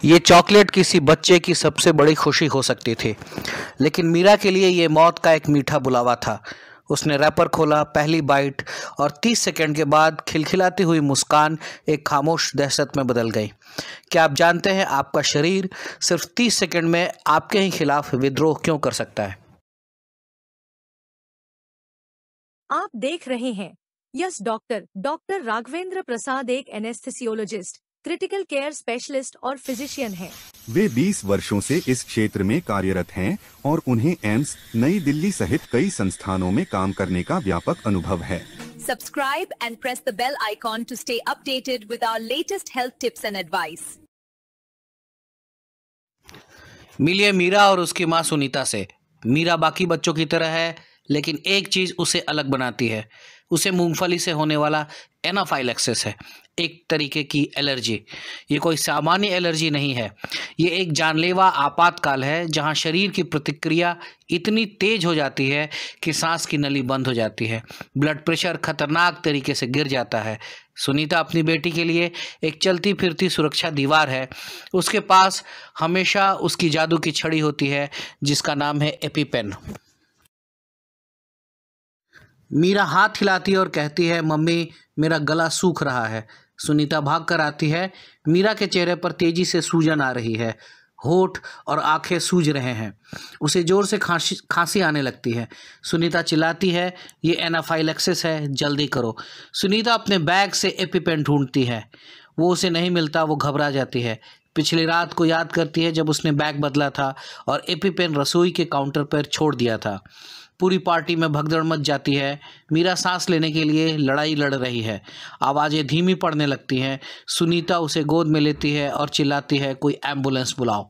ये चॉकलेट किसी बच्चे की सबसे बड़ी खुशी हो सकती थी, लेकिन मीरा के लिए ये मौत का एक मीठा बुलावा था। उसने रैपर खोला, पहली बाइट, और 30 सेकंड के बाद खिलखिलाती हुई मुस्कान एक खामोश दहशत में बदल गई। क्या आप जानते हैं आपका शरीर सिर्फ 30 सेकंड में आपके ही खिलाफ विद्रोह क्यों कर सकता है? आप देख रहे हैं यस डॉक्टर डॉक्टर राघवेंद्र प्रसाद एक एनेस्थेसियोलॉजिस्ट, क्रिटिकल केयर स्पेशलिस्ट और फिजिशियन हैं। वे 20 वर्षों से इस क्षेत्र में कार्यरत हैं और उन्हें एम्स, नई दिल्ली सहित कई संस्थानों में काम करने का व्यापक अनुभव है। Subscribe and press the bell icon to stay updated with our latest health tips and advice. मिलिए मीरा और उसकी माँ सुनीता से। मीरा बाकी बच्चों की तरह है, लेकिन एक चीज़ उसे अलग बनाती है। उसे मूंगफली से होने वाला एनाफाइलैक्सिस है, एक तरीके की एलर्जी। ये कोई सामान्य एलर्जी नहीं है, ये एक जानलेवा आपातकाल है जहां शरीर की प्रतिक्रिया इतनी तेज हो जाती है कि सांस की नली बंद हो जाती है, ब्लड प्रेशर खतरनाक तरीके से गिर जाता है। सुनीता अपनी बेटी के लिए एक चलती फिरती सुरक्षा दीवार है। उसके पास हमेशा उसकी जादू की छड़ी होती है, जिसका नाम है एपिपेन। मीरा हाथ हिलाती है और कहती है, मम्मी मेरा गला सूख रहा है। सुनीता भाग कर आती है। मीरा के चेहरे पर तेजी से सूजन आ रही है, होठ और आंखें सूज रहे हैं। उसे जोर से खांसी आने लगती है। सुनीता चिल्लाती है, ये एनाफाइलैक्सिस है, जल्दी करो। सुनीता अपने बैग से एपिपेन ढूंढती है। वो उसे नहीं मिलता। वो घबरा जाती है। पिछली रात को याद करती है जब उसने बैग बदला था और एपिपेन रसोई के काउंटर पर छोड़ दिया था। पूरी पार्टी में भगदड़ मच जाती है। मीरा सांस लेने के लिए लड़ाई लड़ रही है। आवाज़ें धीमी पड़ने लगती हैं। सुनीता उसे गोद में लेती है और चिल्लाती है, कोई एम्बुलेंस बुलाओ।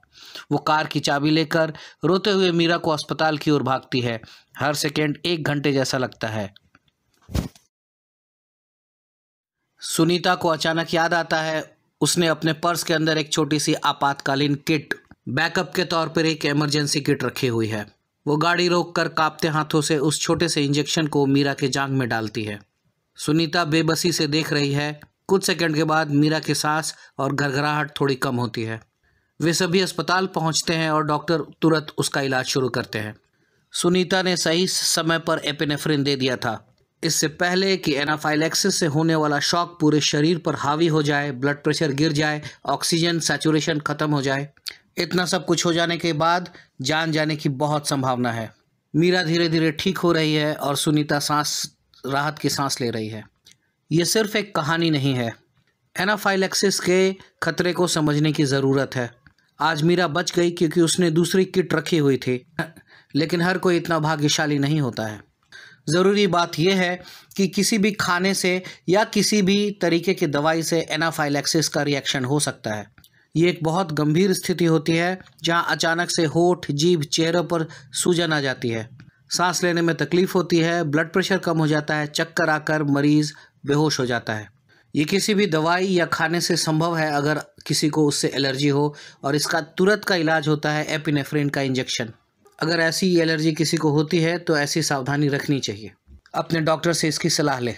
वो कार की चाबी लेकर रोते हुए मीरा को अस्पताल की ओर भागती है। हर सेकेंड 1 घंटे जैसा लगता है। सुनीता को अचानक याद आता है, उसने अपने पर्स के अंदर एक छोटी सी आपातकालीन किट, बैकअप के तौर पर एक इमरजेंसी किट रखी हुई है। वो गाड़ी रोककर कांपते हाथों से उस छोटे से इंजेक्शन को मीरा के जांघ में डालती है। सुनीता बेबसी से देख रही है। कुछ सेकंड के बाद मीरा की सांस और घरघराहट थोड़ी कम होती है। वे सभी अस्पताल पहुंचते हैं और डॉक्टर तुरंत उसका इलाज शुरू करते हैं। सुनीता ने सही समय पर एपिनेफ्रिन दे दिया था, इससे पहले कि एनाफाइलैक्सिस से होने वाला शॉक पूरे शरीर पर हावी हो जाए, ब्लड प्रेशर गिर जाए, ऑक्सीजन सैचुरेशन खत्म हो जाए। इतना सब कुछ हो जाने के बाद जान जाने की बहुत संभावना है। मीरा धीरे धीरे ठीक हो रही है और सुनीता राहत की सांस ले रही है। ये सिर्फ एक कहानी नहीं है। एनाफाइलैक्सिस के खतरे को समझने की ज़रूरत है। आज मीरा बच गई क्योंकि उसने दूसरी किट रखी हुई थी, लेकिन हर कोई इतना भाग्यशाली नहीं होता है। ज़रूरी बात यह है कि किसी भी खाने से या किसी भी तरीके की दवाई से एनाफाइलैक्सिस का रिएक्शन हो सकता है। ये एक बहुत गंभीर स्थिति होती है जहां अचानक से होठ, जीभ, चेहरे पर सूजन आ जाती है, सांस लेने में तकलीफ होती है, ब्लड प्रेशर कम हो जाता है, चक्कर आकर मरीज बेहोश हो जाता है। ये किसी भी दवाई या खाने से संभव है अगर किसी को उससे एलर्जी हो, और इसका तुरंत का इलाज होता है एपिनेफ्रिन का इंजेक्शन। अगर ऐसी एलर्जी किसी को होती है तो ऐसी सावधानी रखनी चाहिए। अपने डॉक्टर से इसकी सलाह लें।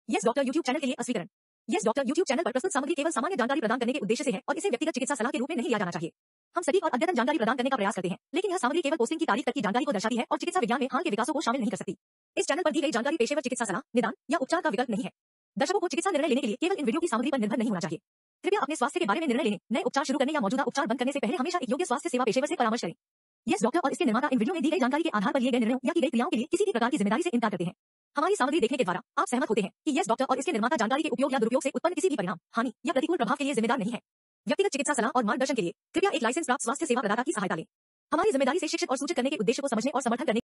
यस डॉक्टर यूट्यूब चैनल के लिए अस्वीकरण। यस डॉक्टर यूट्यूब चैनल पर प्रस्तुत सामग्री केवल सामान्य जानकारी प्रदान करने के उद्देश्य से है और इसे व्यक्तिगत चिकित्सा सलाह के रूप में नहीं लिया जाना चाहिए। हम सटीक और अद्यतन जानकारी प्रदान करने का प्रयास करते हैं, लेकिन यह सामग्री केवल पोस्टिंग की तारीख तक की जानकारी को दर्शाती है और चिकित्सा विज्ञान में हाल के विकासों को शामिल नहीं कर सकती। इस चैनल पर दी गई जानकारी पेशेवर चिकित्सा सलाह, निदान या उपचार का विकल्प नहीं है। दर्शकों को चिकित्सा निर्णय लेने के लिए केवल इन वीडियो की सामग्री पर निर्भर नहीं होना चाहिए। कृपया अपने स्वास्थ्य के बारे में निर्णय लेने, नए उपचार शुरू करने या मौजूदा उपचार बंद करने से पहले हमेशा एक योग्य स्वास्थ्य सेवा पेशेवर से परामर्श करें। यस डॉक्टर और इसके निर्माता इन वीडियो में दी गई जानकारी के आधार पर लिए गए निर्णयों या की गई क्रियाओं के लिए किसी भी प्रकार की जिम्मेदारी से इनकार करते हैं। हमारी सामग्री देखने के द्वारा आप सहमत होते हैं कि यस डॉक्टर और इसके निर्माता जानकारी के उपयोग या दुरुपयोग से उत्पन्न किसी भी परिणाम, हानि या प्रतिकूल प्रभाव के लिए जिम्मेदार नहीं है। व्यक्तिगत चिकित्सा सलाह और मार्गदर्शन के लिए कृपया एक लाइसेंस प्राप्त स्वास्थ्य सेवा प्रदाता की सहायता लें। हमारी जिम्मेदारी से शिक्षित और सूचित करने के उद्देश्य को समझने और समर्थन करने